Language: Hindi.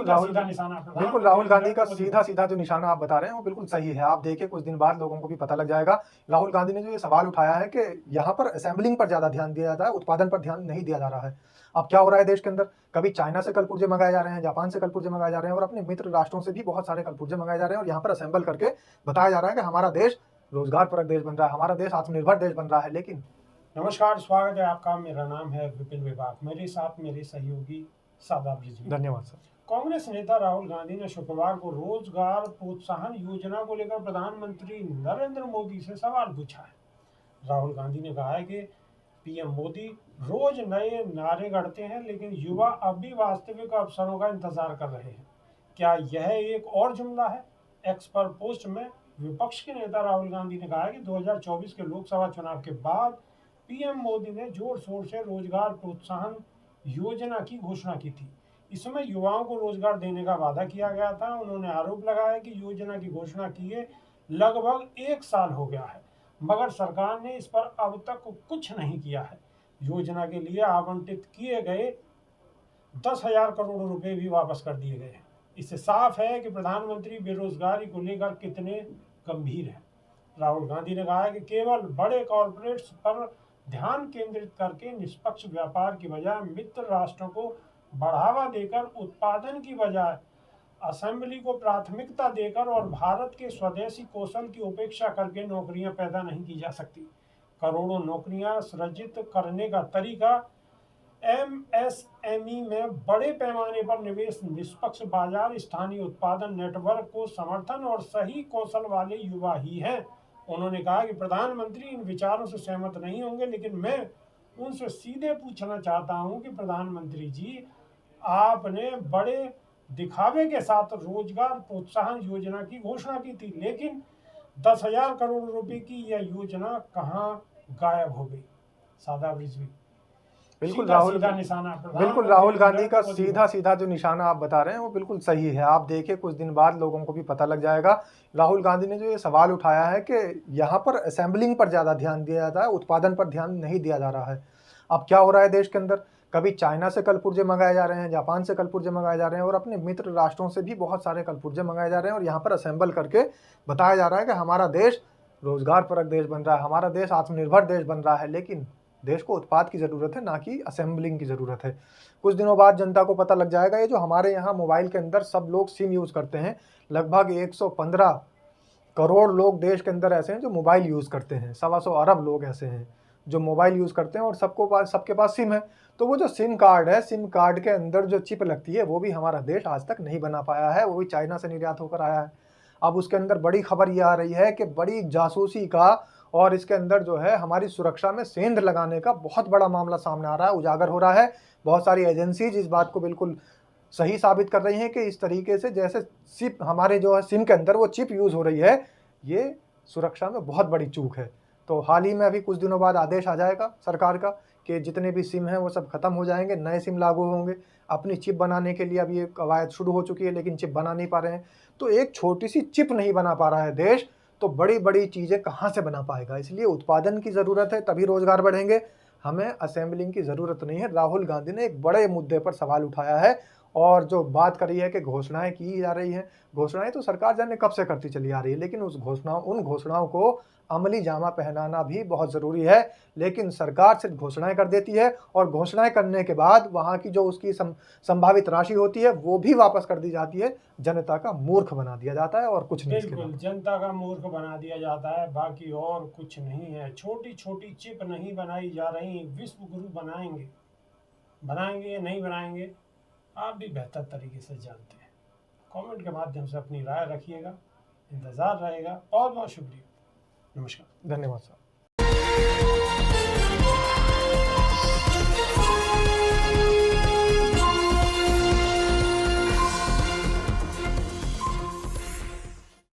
बिल्कुल राहुल गांधी का सीधा सीधा जो निशाना आप बता रहे हैं वो बिल्कुल सही है। आप देखिए कुछ दिन बाद लोगों को भी पता लग जाएगा। राहुल गांधी ने जो ये सवाल उठाया है कि यहाँ पर असेंबलिंग पर ज्यादा ध्यान दिया जाता है, उत्पादन पर ध्यान नहीं दिया जा रहा है। अब क्या हो रहा है देश के अंदर, कभी चाइना से कल पुर्जे मंगाए जा रहे हैं, जापान से कल पुर्जे मंगाए जा रहे हैं और अपने मित्र राष्ट्रों से भी बहुत सारे कल पुर्जे मंगाए जा रहे हैं और यहाँ पर असेंबल करके बताया जा रहा है कि हमारा देश रोजगार परक देश बन रहा है, हमारा देश आत्मनिर्भर देश बन रहा है। लेकिन नमस्कार, स्वागत है आपका। मेरा नाम है विपिन विभाग। मेरे साथ मेरे सहयोगी सादाब रिजवी। धन्यवाद सर। कांग्रेस नेता राहुल गांधी ने शुक्रवार को रोजगार प्रोत्साहन योजना को लेकर प्रधानमंत्री नरेंद्र मोदी से सवाल पूछा है। राहुल गांधी ने कहा है कि पीएम मोदी रोज नए नारे गढ़ते हैं, लेकिन युवा अब भी वास्तविक अवसरों का इंतजार कर रहे हैं। क्या यह एक और जुमला है? एक्स पर पोस्ट में विपक्ष के नेता राहुल गांधी ने कहा है कि 2024 के लोकसभा चुनाव के बाद पीएम मोदी ने जोर शोर से रोजगार प्रोत्साहन योजना की घोषणा की थी। इसमें युवाओं को रोजगार देने का वादा किया गया था। उन्होंने आरोप लगाया कि योजना की घोषणा किए लगभग 1 साल हो गया है, मगर सरकार ने इस पर अब तक कुछ नहीं किया है। योजना के लिए आवंटित किए गए 10,000 करोड़ रुपए भी वापस कर दिए गए हैं। इससे साफ है कि प्रधानमंत्री बेरोजगारी को लेकर कितने गंभीर हैं। राहुल गांधी ने कहा है कि केवल बड़े कॉरपोरेट्स पर ध्यान केंद्रित करके निष्पक्ष व्यापार की बजाय मित्र राष्ट्रों को बढ़ावा देकर, उत्पादन की बजाय असेंबली को प्राथमिकता देकर और भारत के स्वदेशी कौशल की उपेक्षा करके नौकरियां पैदा नहीं की जा सकती। करोड़ों नौकरियां सृजित करने का तरीका एमएसएमई में बड़े पैमाने पर निवेश, निष्पक्ष बाजार, स्थानीय उत्पादन नेटवर्क को समर्थन और सही कौशल वाले युवा ही हैं। उन्होंने कहा कि प्रधानमंत्री इन विचारों से सहमत नहीं होंगे, लेकिन मैं उनसे सीधे पूछना चाहता हूं कि प्रधानमंत्री जी, आपने बड़े दिखावे के साथ रोजगार प्रोत्साहन योजना की घोषणा की थी, लेकिन 10,000 करोड़ रुपए की यह योजना कहां गायब हो गई? सादाब रिजवी। बिल्कुल सीधा राहुल गांधी का सीधा सीधा जो निशाना आप बता रहे हैं वो बिल्कुल सही है। आप देखिए कुछ दिन बाद लोगों को भी पता लग जाएगा। राहुल गांधी ने जो ये सवाल उठाया है कि यहाँ पर असेंबलिंग पर ज्यादा ध्यान दिया जाता है, उत्पादन पर ध्यान नहीं दिया जा रहा है। अब क्या हो रहा है देश के अंदर, कभी चाइना से कल पुर्जे मंगाए जा रहे हैं, जापान से कल पुर्जे मंगाए जा रहे हैं और अपने मित्र राष्ट्रों से भी बहुत सारे कल पुर्जे मंगाए जा रहे हैं और यहाँ पर असेंबल करके बताया जा रहा है कि हमारा देश रोजगार परक देश बन रहा है, हमारा देश आत्मनिर्भर देश बन रहा है। लेकिन देश को उत्पाद की जरूरत है, ना कि असेंबलिंग की जरूरत है। कुछ दिनों बाद जनता को पता लग जाएगा। ये जो हमारे यहाँ मोबाइल के अंदर सब लोग सिम यूज करते हैं, लगभग 115 करोड़ लोग देश के अंदर ऐसे हैं जो मोबाइल यूज करते हैं। 125 अरब लोग ऐसे हैं जो मोबाइल यूज करते हैं और सबके पास सिम है। तो वो जो सिम कार्ड है, सिम कार्ड के अंदर जो चिप लगती है वो भी हमारा देश आज तक नहीं बना पाया है, वो भी चाइना से निर्यात होकर आया है। अब उसके अंदर बड़ी खबर ये आ रही है कि बड़ी जासूसी का और इसके अंदर जो है हमारी सुरक्षा में सेंध लगाने का बहुत बड़ा मामला सामने आ रहा है, उजागर हो रहा है। बहुत सारी एजेंसीज इस बात को बिल्कुल सही साबित कर रही हैं कि इस तरीके से जैसे चिप हमारे जो है सिम के अंदर वो चिप यूज हो रही है, ये सुरक्षा में बहुत बड़ी चूक है। तो हाल ही में अभी कुछ दिनों बाद आदेश आ जाएगा सरकार का कि जितने भी सिम हैं वो सब खत्म हो जाएंगे, नए सिम लागू होंगे। अपनी चिप बनाने के लिए अभी ये कवायद शुरू हो चुकी है, लेकिन चिप बना नहीं पा रहे हैं। तो एक छोटी सी चिप नहीं बना पा रहा है देश, तो बड़ी बड़ी चीजें कहाँ से बना पाएगा? इसलिए उत्पादन की जरूरत है, तभी रोजगार बढ़ेंगे। हमें असेंबलिंग की जरूरत नहीं है। राहुल गांधी ने एक बड़े मुद्दे पर सवाल उठाया है और जो बात करी है कि घोषणाएं की जा रही हैं, घोषणाएं तो सरकार जाने कब से करती चली आ रही है, लेकिन उन घोषणाओं को अमली जामा पहनाना भी बहुत जरूरी है। लेकिन सरकार सिर्फ घोषणाएं कर देती है और घोषणाएं करने के बाद वहां की जो उसकी संभावित राशि होती है वो भी वापस कर दी जाती है। जनता का मूर्ख बना दिया जाता है और कुछ नहीं। बिल्कुल, जनता का मूर्ख बना दिया जाता है, बाकी और कुछ नहीं है। छोटी छोटी चिप नहीं बनाई जा रही, विश्व गुरु बनाएंगे। बनाएंगे या नहीं बनाएंगे, आप भी बेहतर तरीके से जानते हैं। कमेंट के माध्यम से अपनी राय रखिएगा, इंतज़ार रहेगा। बहुत बहुत शुक्रिया। नमस्कार। धन्यवाद साहब।